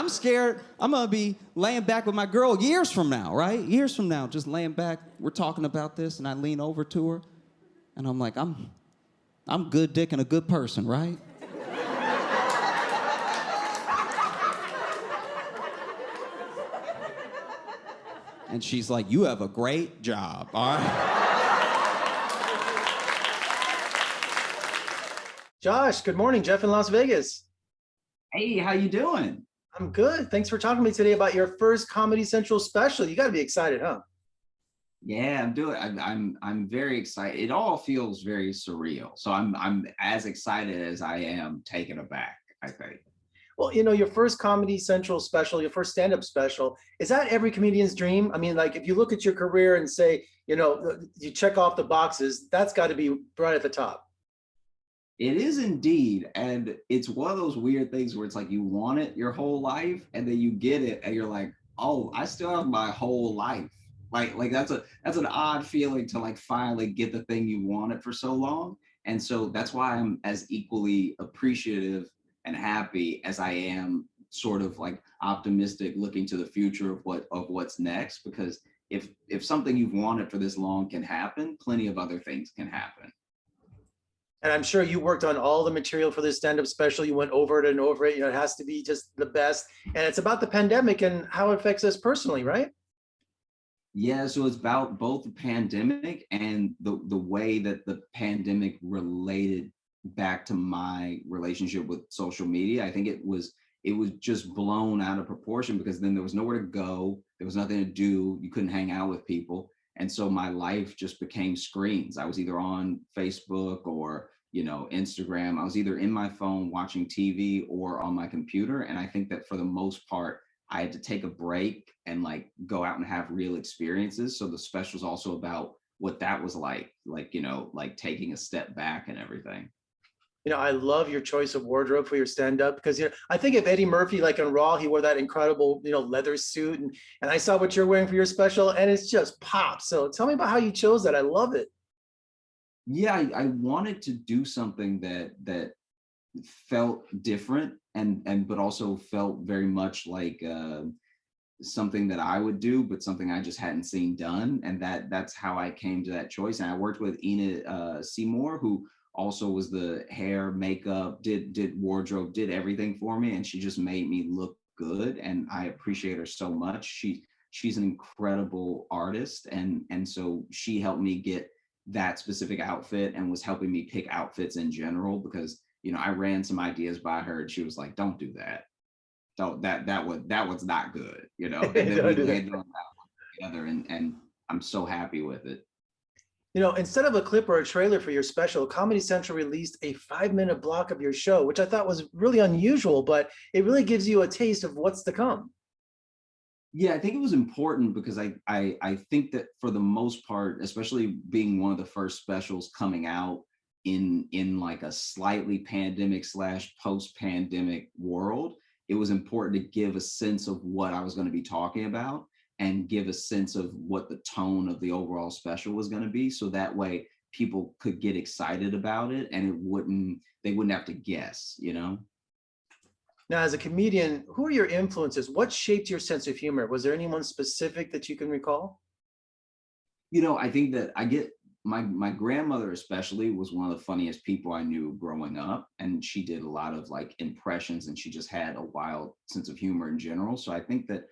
I'm scared I'm gonna be laying back with my girl years from now, right? Years from now, just laying back, we're talking about this, and I lean over to her, and I'm like, I'm good dick and a good person, right? And she's like, you have a great job, all right? Josh, good morning. Jeff in Las Vegas. Hey, how you doing? I'm good. Thanks for talking to me today about your first Comedy Central special. You got to be excited, huh? Yeah, I'm doing. I'm very excited. It all feels very surreal. So I'm as excited as I am taken aback, I think. Well, your first Comedy Central special, your first stand-up special, is that every comedian's dream? I mean, like if you look at your career and say, you check off the boxes, that's got to be right at the top. It is indeed, and it's one of those weird things where it's like you want it your whole life, and then you get it, and you're like, oh, I still have my whole life. Like that's an odd feeling to like finally get the thing you wanted for so long. And so that's why I'm as equally appreciative and happy as I am sort of like optimistic looking to the future of what's next, because if something you've wanted for this long can happen, plenty of other things can happen. And I'm sure you worked on all the material for this stand-up special. You went over it and over it. It has to be just the best. And it's about the pandemic and how it affects us personally, right? Yeah, so it's about both the pandemic and the way that the pandemic related back to my relationship with social media. I think it was just blown out of proportion because then there was nowhere to go, there was nothing to do, you couldn't hang out with people. And so my life just became screens. I was either on Facebook or, Instagram. I was either in my phone watching TV or on my computer. And I think that for the most part, I had to take a break and like go out and have real experiences. So the special is also about what that was like like taking a step back and everything. I love your choice of wardrobe for your stand-up because I think of Eddie Murphy, like on Raw, he wore that incredible leather suit, and I saw what you're wearing for your special, and it's just pop. So tell me about how you chose that. I love it. Yeah, I wanted to do something that felt different and but also felt very much like something that I would do, but something I just hadn't seen done, and that's how I came to that choice. And I worked with Ina Seymour, who also was the hair, makeup, did wardrobe, did everything for me, and she just made me look good. And I appreciate her so much. She's an incredible artist, and so she helped me get that specific outfit and was helping me pick outfits in general because I ran some ideas by her and she was like, don't do that. Don't that was not good, and then we landed on that one together, and I'm so happy with it. Instead of a clip or a trailer for your special, Comedy Central released a 5-minute block of your show, which I thought was really unusual, but it really gives you a taste of what's to come. Yeah, I think it was important because I think that for the most part, especially being one of the first specials coming out in like a slightly pandemic / post-pandemic world, it was important to give a sense of what I was going to be talking about and give a sense of what the tone of the overall special was going to be. So that way people could get excited about it and they wouldn't have to guess. Now, as a comedian, who are your influences? What shaped your sense of humor? Was there anyone specific that you can recall? I think that I get my grandmother especially was one of the funniest people I knew growing up, and she did a lot of like impressions, and she just had a wild sense of humor in general. So I think that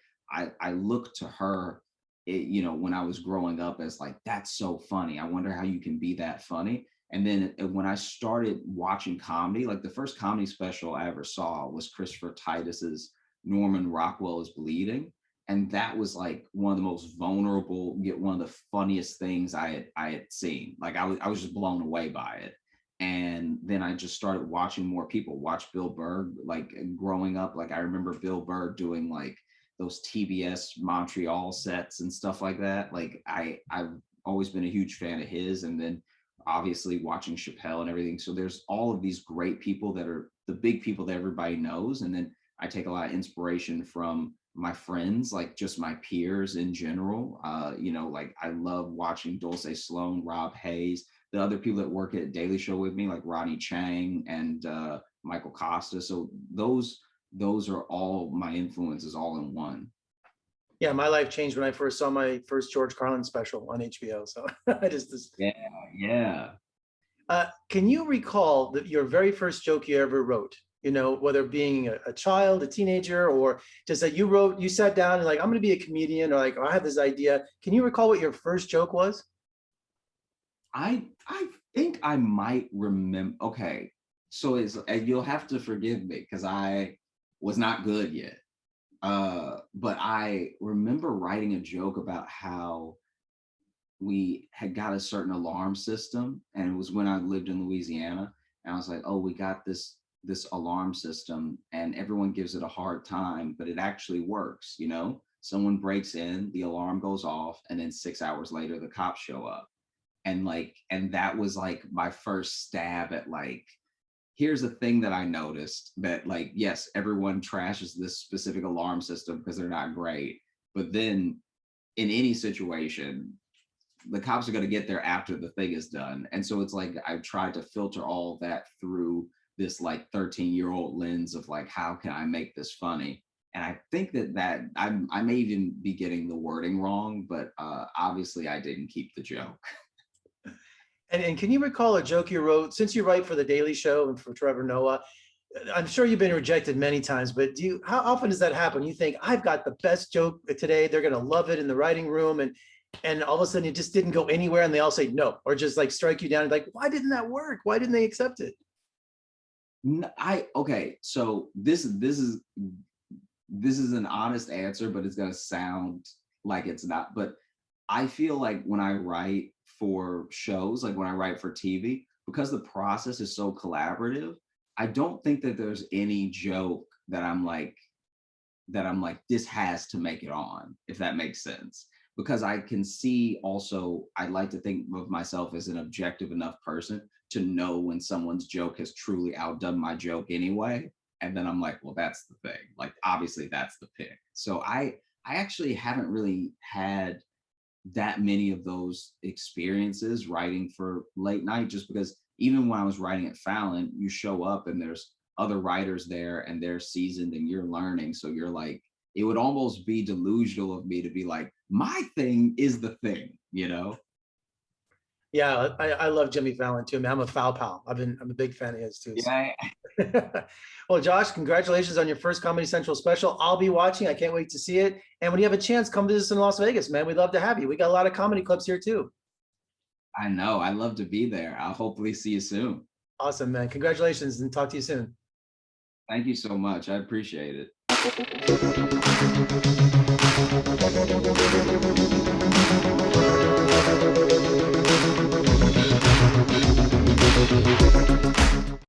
I look to her, when I was growing up as like, that's so funny. I wonder how you can be that funny. And then when I started watching comedy, like the first comedy special I ever saw was Christopher Titus's Norman Rockwell is Bleeding. And that was like one of the most vulnerable, yet one of the funniest things I had seen. Like I was just blown away by it. And then I just started watching more people watch Bill Burr, like growing up. Like I remember Bill Burr doing like those TBS Montreal sets and stuff like that. Like I've always been a huge fan of his. And then obviously watching Chappelle and everything. So there's all of these great people that are the big people that everybody knows. And then I take a lot of inspiration from my friends, like just my peers in general. Like I love watching Dulce Sloan, Rob Hayes, the other people that work at Daily Show with me, like Ronnie Chang and Michael Costa. So those those are all my influences all in one. Yeah, my life changed when I first saw my first George Carlin special on HBO. So I just, Yeah, yeah. can you recall that your very first joke you ever wrote? You know, whether being a child, a teenager, or just that you wrote, you sat down and like, I'm going to be a comedian, or like, oh, I have this idea. Can you recall what your first joke was? I think I might remember. Okay, so it's and you'll have to forgive me because I was not good yet. But I remember writing a joke about how we had got a certain alarm system, and it was when I lived in Louisiana, and I was like, oh, we got this alarm system, and everyone gives it a hard time, but it actually works. You know, someone breaks in, the alarm goes off, and then 6 hours later, the cops show up. And that was like my first stab at like, here's a thing that I noticed, that like, yes, everyone trashes this specific alarm system because they're not great, but then in any situation, the cops are going to get there after the thing is done. And so it's like I've tried to filter all of that through this like 13-year-old lens of like, how can I make this funny? And I think I may even be getting the wording wrong, but obviously I didn't keep the joke. And can you recall a joke you wrote, since you write for The Daily Show and for Trevor Noah? I'm sure you've been rejected many times, but how often does that happen? You think, I've got the best joke today, they're going to love it in the writing room, and all of a sudden it just didn't go anywhere, and they all say no, or just like strike you down, like, why didn't that work? Why didn't they accept it? Okay, so this is an honest answer, but it's going to sound like it's not. But I feel like when I write for shows, like when I write for TV, because the process is so collaborative, I don't think that there's any joke that I'm like, this has to make it on, if that makes sense. Because I can see also, I like to think of myself as an objective enough person to know when someone's joke has truly outdone my joke anyway. And then I'm like, well, that's the thing. Like, obviously, that's the pick. So I actually haven't really had that many of those experiences writing for late night, just because even when I was writing at Fallon, you show up and there's other writers there and they're seasoned and you're learning. So you're like, it would almost be delusional of me to be like, my thing is the thing, you know? Yeah, I love Jimmy Fallon too, man. I'm a foul pal. I'm a big fan of his too. So. Yeah. Well, Josh, congratulations on your first Comedy Central special. I'll be watching. I can't wait to see it. And when you have a chance, come visit us in Las Vegas, man. We'd love to have you. We got a lot of comedy clubs here too. I know. I love to be there. I'll hopefully see you soon. Awesome, man. Congratulations, and talk to you soon. Thank you so much. I appreciate it.